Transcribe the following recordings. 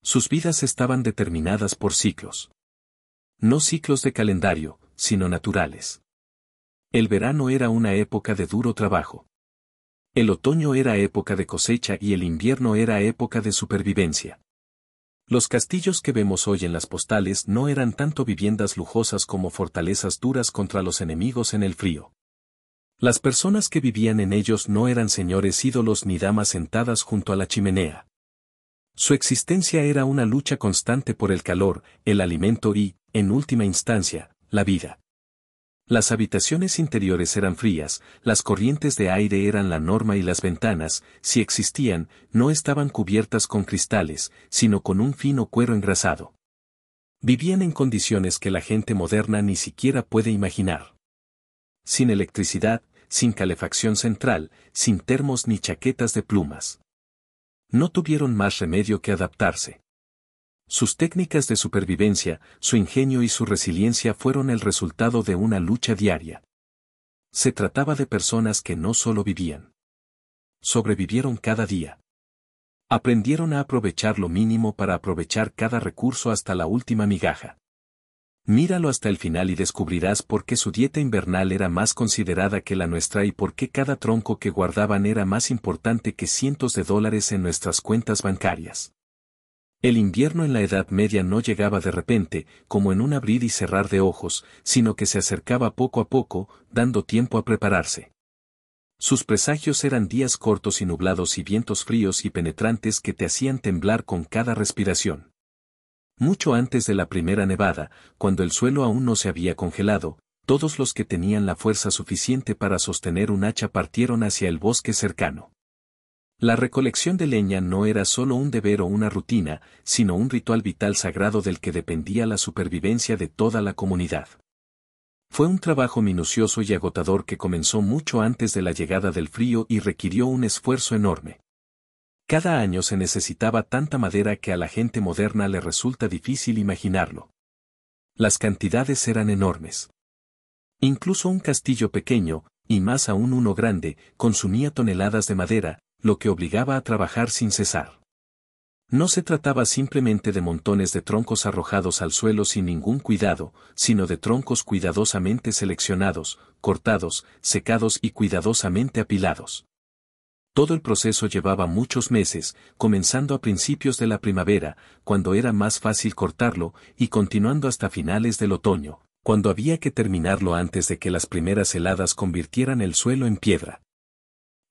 Sus vidas estaban determinadas por ciclos. No ciclos de calendario, sino naturales. El verano era una época de duro trabajo. El otoño era época de cosecha y el invierno era época de supervivencia. Los castillos que vemos hoy en las postales no eran tanto viviendas lujosas como fortalezas duras contra los enemigos en el frío. Las personas que vivían en ellos no eran señores ídolos ni damas sentadas junto a la chimenea. Su existencia era una lucha constante por el calor, el alimento y, en última instancia, la vida. Las habitaciones interiores eran frías, las corrientes de aire eran la norma y las ventanas, si existían, no estaban cubiertas con cristales, sino con un fino cuero engrasado. Vivían en condiciones que la gente moderna ni siquiera puede imaginar. Sin electricidad, sin calefacción central, sin termos ni chaquetas de plumas. No tuvieron más remedio que adaptarse. Sus técnicas de supervivencia, su ingenio y su resiliencia fueron el resultado de una lucha diaria. Se trataba de personas que no solo vivían. Sobrevivieron cada día. Aprendieron a aprovechar lo mínimo para aprovechar cada recurso hasta la última migaja. Míralo hasta el final y descubrirás por qué su dieta invernal era más considerada que la nuestra y por qué cada tronco que guardaban era más importante que cientos de dólares en nuestras cuentas bancarias. El invierno en la Edad Media no llegaba de repente, como en un abrir y cerrar de ojos, sino que se acercaba poco a poco, dando tiempo a prepararse. Sus presagios eran días cortos y nublados y vientos fríos y penetrantes que te hacían temblar con cada respiración. Mucho antes de la primera nevada, cuando el suelo aún no se había congelado, todos los que tenían la fuerza suficiente para sostener un hacha partieron hacia el bosque cercano. La recolección de leña no era solo un deber o una rutina, sino un ritual vital sagrado del que dependía la supervivencia de toda la comunidad. Fue un trabajo minucioso y agotador que comenzó mucho antes de la llegada del frío y requirió un esfuerzo enorme. Cada año se necesitaba tanta madera que a la gente moderna le resulta difícil imaginarlo. Las cantidades eran enormes. Incluso un castillo pequeño, y más aún uno grande, consumía toneladas de madera, lo que obligaba a trabajar sin cesar. No se trataba simplemente de montones de troncos arrojados al suelo sin ningún cuidado, sino de troncos cuidadosamente seleccionados, cortados, secados y cuidadosamente apilados. Todo el proceso llevaba muchos meses, comenzando a principios de la primavera, cuando era más fácil cortarlo, y continuando hasta finales del otoño, cuando había que terminarlo antes de que las primeras heladas convirtieran el suelo en piedra.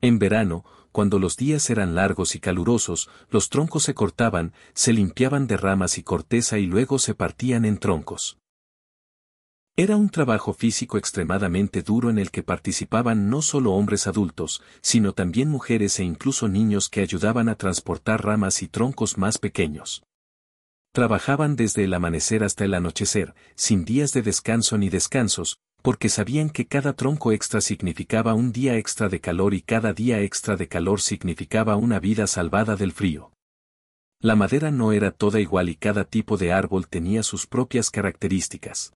En verano, cuando los días eran largos y calurosos, los troncos se cortaban, se limpiaban de ramas y corteza y luego se partían en troncos. Era un trabajo físico extremadamente duro en el que participaban no solo hombres adultos, sino también mujeres e incluso niños que ayudaban a transportar ramas y troncos más pequeños. Trabajaban desde el amanecer hasta el anochecer, sin días de descanso ni descansos, porque sabían que cada tronco extra significaba un día extra de calor y cada día extra de calor significaba una vida salvada del frío. La madera no era toda igual y cada tipo de árbol tenía sus propias características.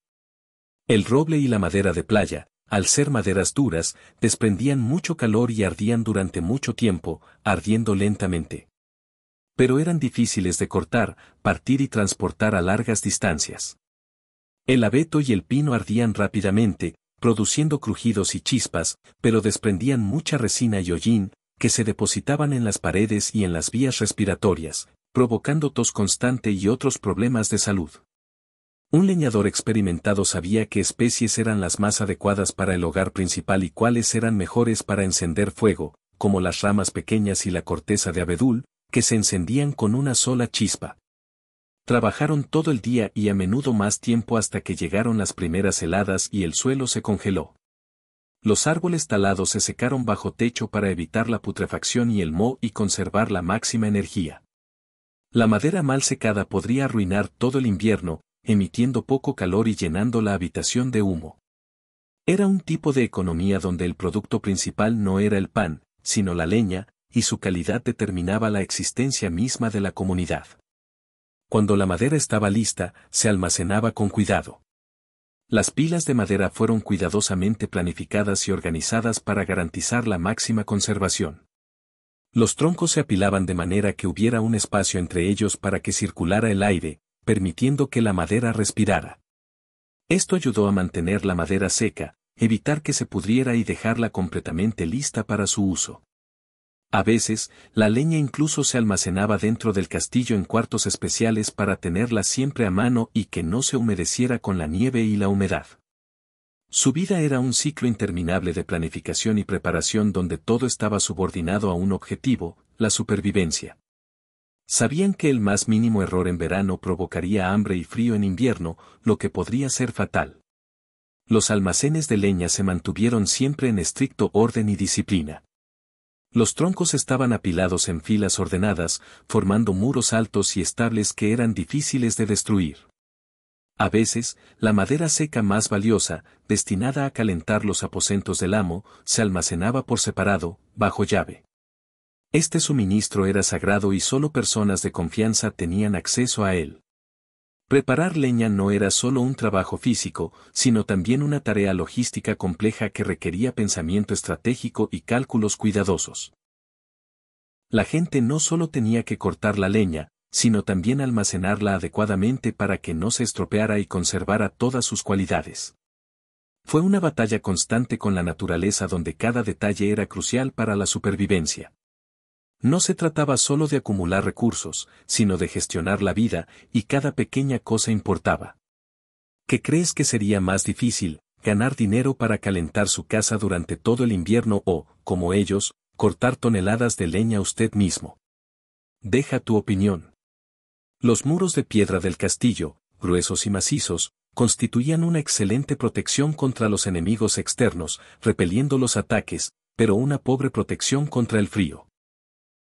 El roble y la madera de playa, al ser maderas duras, desprendían mucho calor y ardían durante mucho tiempo, ardiendo lentamente. Pero eran difíciles de cortar, partir y transportar a largas distancias. El abeto y el pino ardían rápidamente, produciendo crujidos y chispas, pero desprendían mucha resina y hollín, que se depositaban en las paredes y en las vías respiratorias, provocando tos constante y otros problemas de salud. Un leñador experimentado sabía qué especies eran las más adecuadas para el hogar principal y cuáles eran mejores para encender fuego, como las ramas pequeñas y la corteza de abedul, que se encendían con una sola chispa. Trabajaron todo el día y a menudo más tiempo hasta que llegaron las primeras heladas y el suelo se congeló. Los árboles talados se secaron bajo techo para evitar la putrefacción y el moho y conservar la máxima energía. La madera mal secada podría arruinar todo el invierno, emitiendo poco calor y llenando la habitación de humo. Era un tipo de economía donde el producto principal no era el pan, sino la leña, y su calidad determinaba la existencia misma de la comunidad. Cuando la madera estaba lista, se almacenaba con cuidado. Las pilas de madera fueron cuidadosamente planificadas y organizadas para garantizar la máxima conservación. Los troncos se apilaban de manera que hubiera un espacio entre ellos para que circulara el aire, permitiendo que la madera respirara. Esto ayudó a mantener la madera seca, evitar que se pudriera y dejarla completamente lista para su uso. A veces, la leña incluso se almacenaba dentro del castillo en cuartos especiales para tenerla siempre a mano y que no se humedeciera con la nieve y la humedad. Su vida era un ciclo interminable de planificación y preparación donde todo estaba subordinado a un objetivo, la supervivencia. Sabían que el más mínimo error en verano provocaría hambre y frío en invierno, lo que podría ser fatal. Los almacenes de leña se mantuvieron siempre en estricto orden y disciplina. Los troncos estaban apilados en filas ordenadas, formando muros altos y estables que eran difíciles de destruir. A veces, la madera seca más valiosa, destinada a calentar los aposentos del amo, se almacenaba por separado, bajo llave. Este suministro era sagrado y solo personas de confianza tenían acceso a él. Preparar leña no era solo un trabajo físico, sino también una tarea logística compleja que requería pensamiento estratégico y cálculos cuidadosos. La gente no solo tenía que cortar la leña, sino también almacenarla adecuadamente para que no se estropeara y conservara todas sus cualidades. Fue una batalla constante con la naturaleza donde cada detalle era crucial para la supervivencia. No se trataba solo de acumular recursos, sino de gestionar la vida, y cada pequeña cosa importaba. ¿Qué crees que sería más difícil, ganar dinero para calentar su casa durante todo el invierno o, como ellos, cortar toneladas de leña usted mismo? Deja tu opinión. Los muros de piedra del castillo, gruesos y macizos, constituían una excelente protección contra los enemigos externos, repeliendo los ataques, pero una pobre protección contra el frío.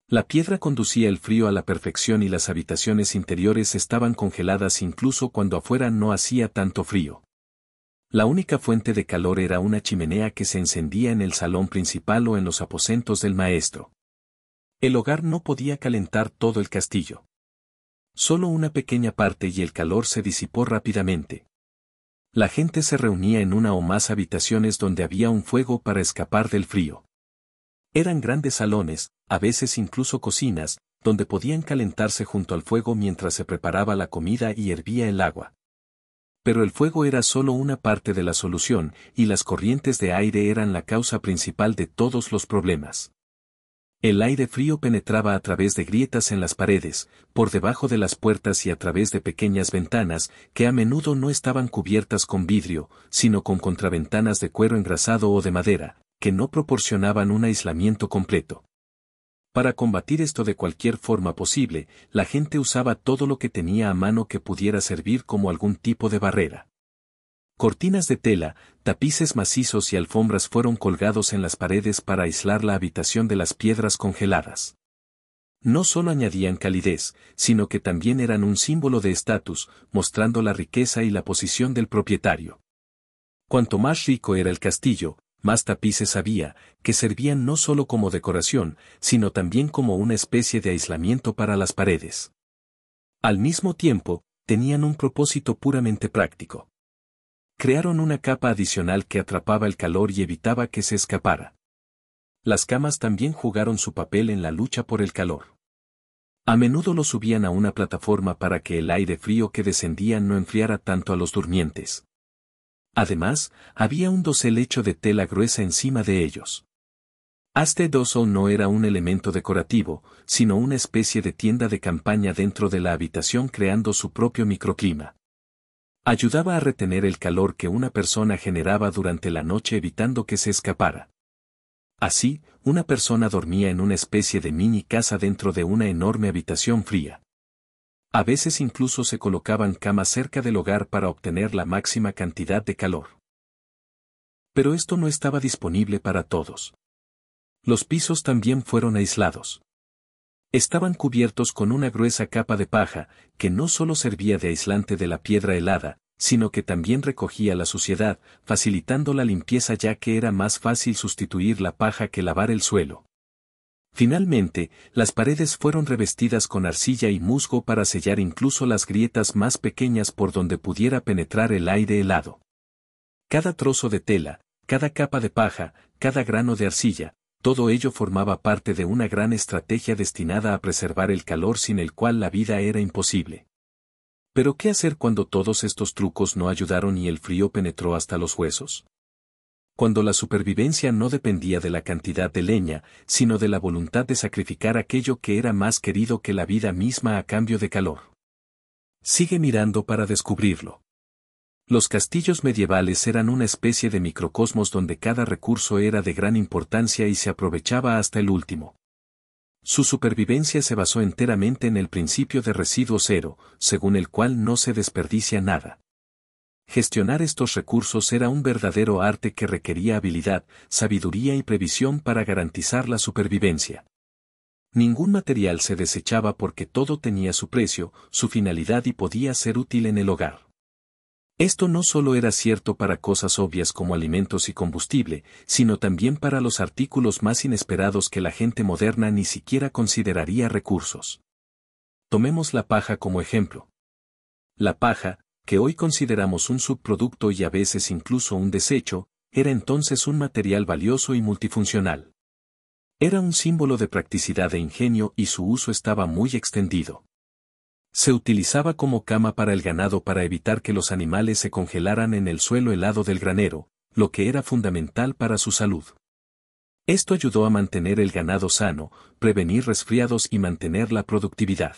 La piedra conducía el frío a la perfección y las habitaciones interiores estaban congeladas incluso cuando afuera no hacía tanto frío. La única fuente de calor era una chimenea que se encendía en el salón principal o en los aposentos del maestro. El hogar no podía calentar todo el castillo. Solo una pequeña parte y el calor se disipó rápidamente. La gente se reunía en una o más habitaciones donde había un fuego para escapar del frío. Eran grandes salones, a veces incluso cocinas, donde podían calentarse junto al fuego mientras se preparaba la comida y hervía el agua. Pero el fuego era solo una parte de la solución, y las corrientes de aire eran la causa principal de todos los problemas. El aire frío penetraba a través de grietas en las paredes, por debajo de las puertas y a través de pequeñas ventanas, que a menudo no estaban cubiertas con vidrio, sino con contraventanas de cuero engrasado o de madera, que no proporcionaban un aislamiento completo. Para combatir esto de cualquier forma posible, la gente usaba todo lo que tenía a mano que pudiera servir como algún tipo de barrera. Cortinas de tela, tapices macizos y alfombras fueron colgados en las paredes para aislar la habitación de las piedras congeladas. No solo añadían calidez, sino que también eran un símbolo de estatus, mostrando la riqueza y la posición del propietario. Cuanto más rico era el castillo, más tapices había, que servían no solo como decoración, sino también como una especie de aislamiento para las paredes. Al mismo tiempo, tenían un propósito puramente práctico. Crearon una capa adicional que atrapaba el calor y evitaba que se escapara. Las camas también jugaron su papel en la lucha por el calor. A menudo lo subían a una plataforma para que el aire frío que descendía no enfriara tanto a los durmientes. Además, había un dosel hecho de tela gruesa encima de ellos. Este dosel no era un elemento decorativo, sino una especie de tienda de campaña dentro de la habitación creando su propio microclima. Ayudaba a retener el calor que una persona generaba durante la noche evitando que se escapara. Así, una persona dormía en una especie de mini casa dentro de una enorme habitación fría. A veces incluso se colocaban camas cerca del hogar para obtener la máxima cantidad de calor. Pero esto no estaba disponible para todos. Los pisos también fueron aislados. Estaban cubiertos con una gruesa capa de paja, que no solo servía de aislante de la piedra helada, sino que también recogía la suciedad, facilitando la limpieza ya que era más fácil sustituir la paja que lavar el suelo. Finalmente, las paredes fueron revestidas con arcilla y musgo para sellar incluso las grietas más pequeñas por donde pudiera penetrar el aire helado. Cada trozo de tela, cada capa de paja, cada grano de arcilla, todo ello formaba parte de una gran estrategia destinada a preservar el calor sin el cual la vida era imposible. Pero ¿qué hacer cuando todos estos trucos no ayudaron y el frío penetró hasta los huesos? Cuando la supervivencia no dependía de la cantidad de leña, sino de la voluntad de sacrificar aquello que era más querido que la vida misma a cambio de calor. Sigue mirando para descubrirlo. Los castillos medievales eran una especie de microcosmos donde cada recurso era de gran importancia y se aprovechaba hasta el último. Su supervivencia se basó enteramente en el principio de residuo cero, según el cual no se desperdicia nada. Gestionar estos recursos era un verdadero arte que requería habilidad, sabiduría y previsión para garantizar la supervivencia. Ningún material se desechaba porque todo tenía su precio, su finalidad y podía ser útil en el hogar. Esto no solo era cierto para cosas obvias como alimentos y combustible, sino también para los artículos más inesperados que la gente moderna ni siquiera consideraría recursos. Tomemos la paja como ejemplo. La paja, que hoy consideramos un subproducto y a veces incluso un desecho, era entonces un material valioso y multifuncional. Era un símbolo de practicidad e ingenio y su uso estaba muy extendido. Se utilizaba como cama para el ganado para evitar que los animales se congelaran en el suelo helado del granero, lo que era fundamental para su salud. Esto ayudó a mantener el ganado sano, prevenir resfriados y mantener la productividad.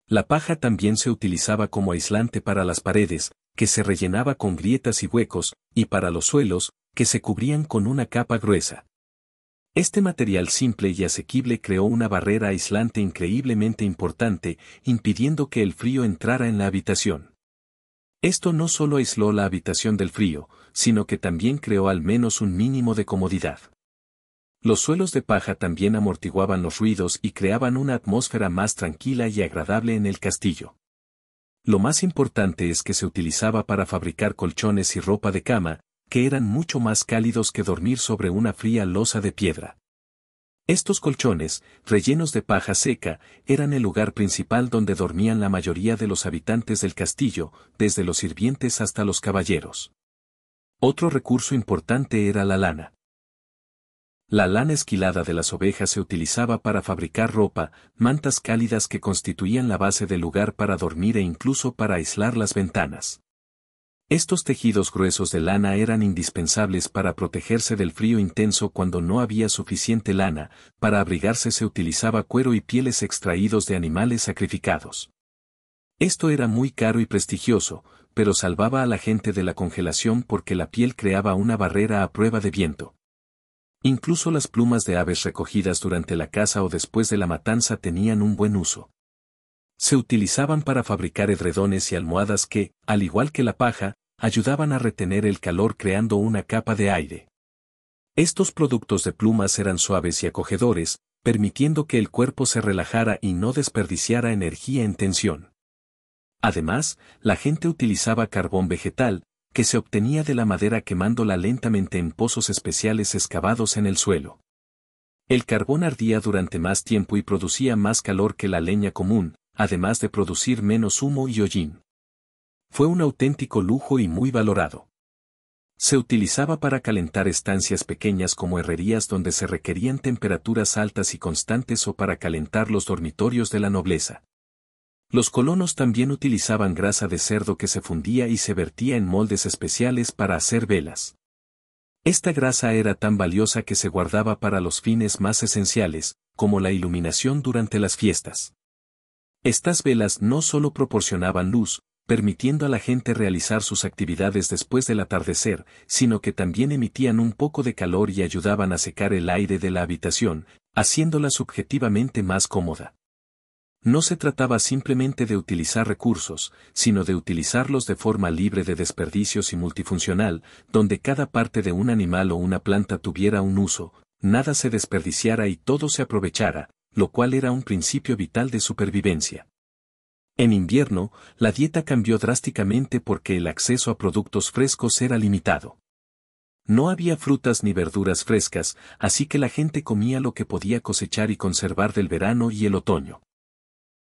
La paja también se utilizaba como aislante para las paredes, que se rellenaba con grietas y huecos, y para los suelos, que se cubrían con una capa gruesa. Este material simple y asequible creó una barrera aislante increíblemente importante, impidiendo que el frío entrara en la habitación. Esto no solo aisló la habitación del frío, sino que también creó al menos un mínimo de comodidad. Los suelos de paja también amortiguaban los ruidos y creaban una atmósfera más tranquila y agradable en el castillo. Lo más importante es que se utilizaba para fabricar colchones y ropa de cama, que eran mucho más cálidos que dormir sobre una fría losa de piedra. Estos colchones, rellenos de paja seca, eran el lugar principal donde dormían la mayoría de los habitantes del castillo, desde los sirvientes hasta los caballeros. Otro recurso importante era la lana. La lana esquilada de las ovejas se utilizaba para fabricar ropa, mantas cálidas que constituían la base del lugar para dormir e incluso para aislar las ventanas. Estos tejidos gruesos de lana eran indispensables para protegerse del frío intenso cuando no había suficiente lana, para abrigarse se utilizaba cuero y pieles extraídos de animales sacrificados. Esto era muy caro y prestigioso, pero salvaba a la gente de la congelación porque la piel creaba una barrera a prueba de viento. Incluso las plumas de aves recogidas durante la caza o después de la matanza tenían un buen uso. Se utilizaban para fabricar edredones y almohadas que, al igual que la paja, ayudaban a retener el calor creando una capa de aire. Estos productos de plumas eran suaves y acogedores, permitiendo que el cuerpo se relajara y no desperdiciara energía en tensión. Además, la gente utilizaba carbón vegetal, que se obtenía de la madera quemándola lentamente en pozos especiales excavados en el suelo. El carbón ardía durante más tiempo y producía más calor que la leña común, además de producir menos humo y hollín. Fue un auténtico lujo y muy valorado. Se utilizaba para calentar estancias pequeñas como herrerías donde se requerían temperaturas altas y constantes o para calentar los dormitorios de la nobleza. Los colonos también utilizaban grasa de cerdo que se fundía y se vertía en moldes especiales para hacer velas. Esta grasa era tan valiosa que se guardaba para los fines más esenciales, como la iluminación durante las fiestas. Estas velas no solo proporcionaban luz, permitiendo a la gente realizar sus actividades después del atardecer, sino que también emitían un poco de calor y ayudaban a secar el aire de la habitación, haciéndola subjetivamente más cómoda. No se trataba simplemente de utilizar recursos, sino de utilizarlos de forma libre de desperdicios y multifuncional, donde cada parte de un animal o una planta tuviera un uso, nada se desperdiciara y todo se aprovechara, lo cual era un principio vital de supervivencia. En invierno, la dieta cambió drásticamente porque el acceso a productos frescos era limitado. No había frutas ni verduras frescas, así que la gente comía lo que podía cosechar y conservar del verano y el otoño.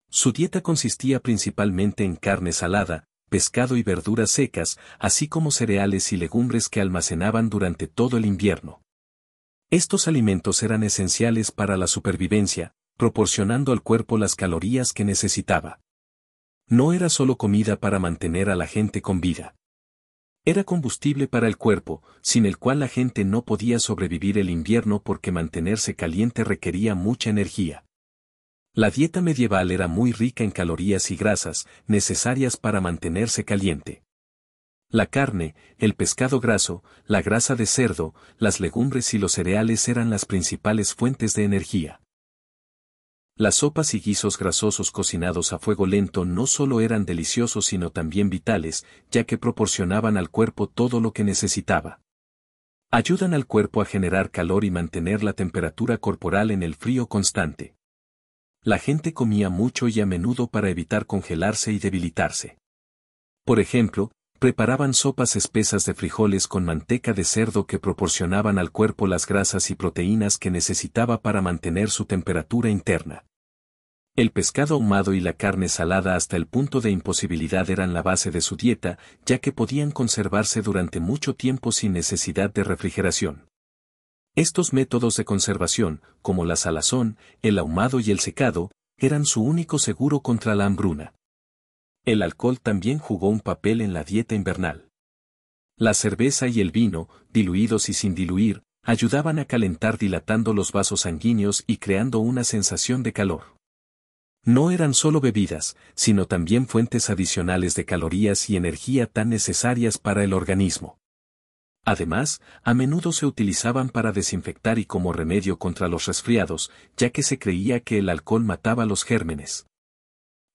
Su dieta consistía principalmente en carne salada, pescado y verduras secas, así como cereales y legumbres que almacenaban durante todo el invierno. Estos alimentos eran esenciales para la supervivencia, proporcionando al cuerpo las calorías que necesitaba. No era solo comida para mantener a la gente con vida. Era combustible para el cuerpo, sin el cual la gente no podía sobrevivir el invierno porque mantenerse caliente requería mucha energía. La dieta medieval era muy rica en calorías y grasas, necesarias para mantenerse caliente. La carne, el pescado graso, la grasa de cerdo, las legumbres y los cereales eran las principales fuentes de energía. Las sopas y guisos grasosos cocinados a fuego lento no solo eran deliciosos sino también vitales, ya que proporcionaban al cuerpo todo lo que necesitaba. Ayudan al cuerpo a generar calor y mantener la temperatura corporal en el frío constante. La gente comía mucho y a menudo para evitar congelarse y debilitarse. Por ejemplo, preparaban sopas espesas de frijoles con manteca de cerdo que proporcionaban al cuerpo las grasas y proteínas que necesitaba para mantener su temperatura interna. El pescado ahumado y la carne salada hasta el punto de imposibilidad eran la base de su dieta, ya que podían conservarse durante mucho tiempo sin necesidad de refrigeración. Estos métodos de conservación, como la salazón, el ahumado y el secado, eran su único seguro contra la hambruna. El alcohol también jugó un papel en la dieta invernal. La cerveza y el vino, diluidos y sin diluir, ayudaban a calentar dilatando los vasos sanguíneos y creando una sensación de calor. No eran solo bebidas, sino también fuentes adicionales de calorías y energía tan necesarias para el organismo. Además, a menudo se utilizaban para desinfectar y como remedio contra los resfriados, ya que se creía que el alcohol mataba los gérmenes.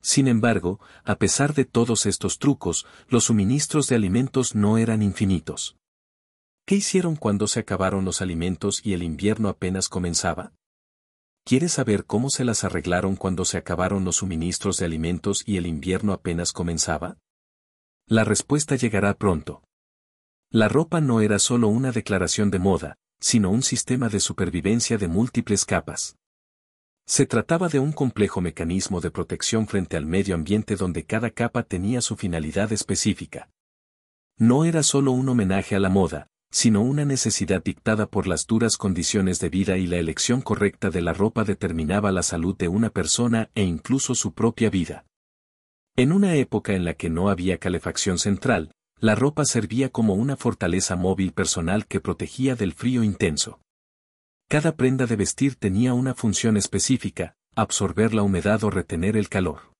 Sin embargo, a pesar de todos estos trucos, los suministros de alimentos no eran infinitos. ¿Qué hicieron cuando se acabaron los alimentos y el invierno apenas comenzaba? ¿Quieres saber cómo se las arreglaron cuando se acabaron los suministros de alimentos y el invierno apenas comenzaba? La respuesta llegará pronto. La ropa no era solo una declaración de moda, sino un sistema de supervivencia de múltiples capas. Se trataba de un complejo mecanismo de protección frente al medio ambiente donde cada capa tenía su finalidad específica. No era solo un homenaje a la moda, sino una necesidad dictada por las duras condiciones de vida y la elección correcta de la ropa determinaba la salud de una persona e incluso su propia vida. En una época en la que no había calefacción central, la ropa servía como una fortaleza móvil personal que protegía del frío intenso. Cada prenda de vestir tenía una función específica, absorber la humedad o retener el calor.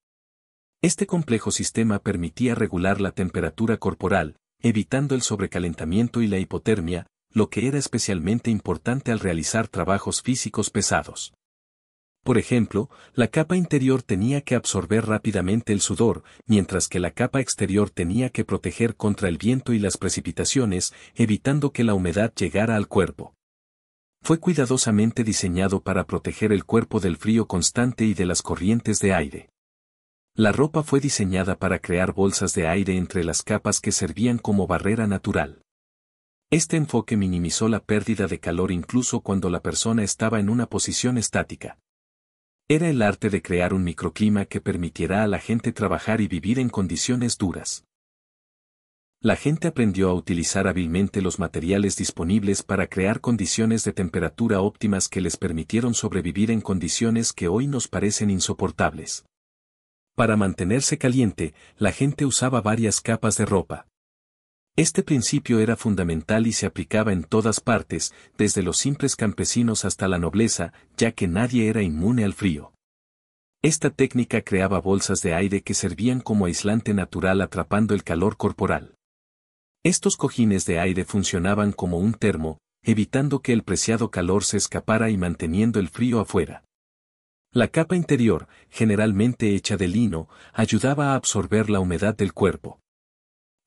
Este complejo sistema permitía regular la temperatura corporal, evitando el sobrecalentamiento y la hipotermia, lo que era especialmente importante al realizar trabajos físicos pesados. Por ejemplo, la capa interior tenía que absorber rápidamente el sudor, mientras que la capa exterior tenía que proteger contra el viento y las precipitaciones, evitando que la humedad llegara al cuerpo. Fue cuidadosamente diseñado para proteger el cuerpo del frío constante y de las corrientes de aire. La ropa fue diseñada para crear bolsas de aire entre las capas que servían como barrera natural. Este enfoque minimizó la pérdida de calor incluso cuando la persona estaba en una posición estática. Era el arte de crear un microclima que permitiera a la gente trabajar y vivir en condiciones duras. La gente aprendió a utilizar hábilmente los materiales disponibles para crear condiciones de temperatura óptimas que les permitieron sobrevivir en condiciones que hoy nos parecen insoportables. Para mantenerse caliente, la gente usaba varias capas de ropa. Este principio era fundamental y se aplicaba en todas partes, desde los simples campesinos hasta la nobleza, ya que nadie era inmune al frío. Esta técnica creaba bolsas de aire que servían como aislante natural atrapando el calor corporal. Estos cojines de aire funcionaban como un termo, evitando que el preciado calor se escapara y manteniendo el frío afuera. La capa interior, generalmente hecha de lino, ayudaba a absorber la humedad del cuerpo.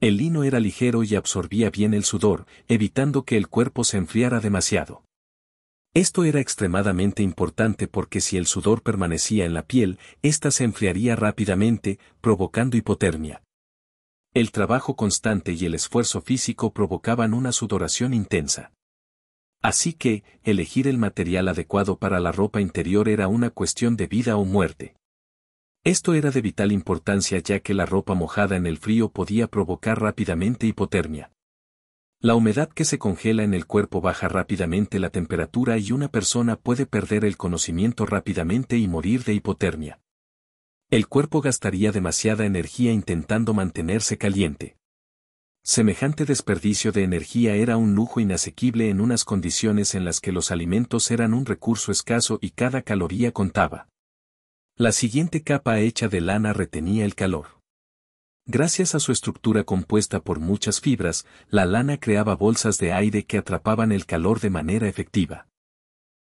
El lino era ligero y absorbía bien el sudor, evitando que el cuerpo se enfriara demasiado. Esto era extremadamente importante porque si el sudor permanecía en la piel, ésta se enfriaría rápidamente, provocando hipotermia. El trabajo constante y el esfuerzo físico provocaban una sudoración intensa. Así que, elegir el material adecuado para la ropa interior era una cuestión de vida o muerte. Esto era de vital importancia ya que la ropa mojada en el frío podía provocar rápidamente hipotermia. La humedad que se congela en el cuerpo baja rápidamente la temperatura y una persona puede perder el conocimiento rápidamente y morir de hipotermia. El cuerpo gastaría demasiada energía intentando mantenerse caliente. Semejante desperdicio de energía era un lujo inasequible en unas condiciones en las que los alimentos eran un recurso escaso y cada caloría contaba. La siguiente capa hecha de lana retenía el calor. Gracias a su estructura compuesta por muchas fibras, la lana creaba bolsas de aire que atrapaban el calor de manera efectiva.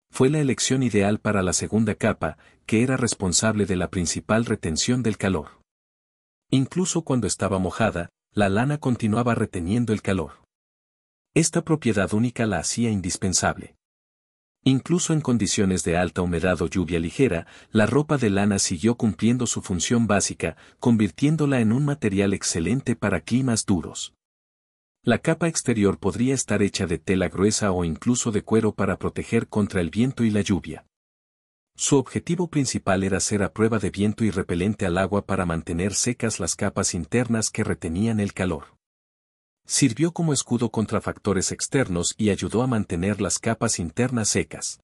Fue la elección ideal para la segunda capa, que era responsable de la principal retención del calor. Incluso cuando estaba mojada, la lana continuaba reteniendo el calor. Esta propiedad única la hacía indispensable. Incluso en condiciones de alta humedad o lluvia ligera, la ropa de lana siguió cumpliendo su función básica, convirtiéndola en un material excelente para climas duros. La capa exterior podría estar hecha de tela gruesa o incluso de cuero para proteger contra el viento y la lluvia. Su objetivo principal era ser a prueba de viento y repelente al agua para mantener secas las capas internas que retenían el calor. Sirvió como escudo contra factores externos y ayudó a mantener las capas internas secas.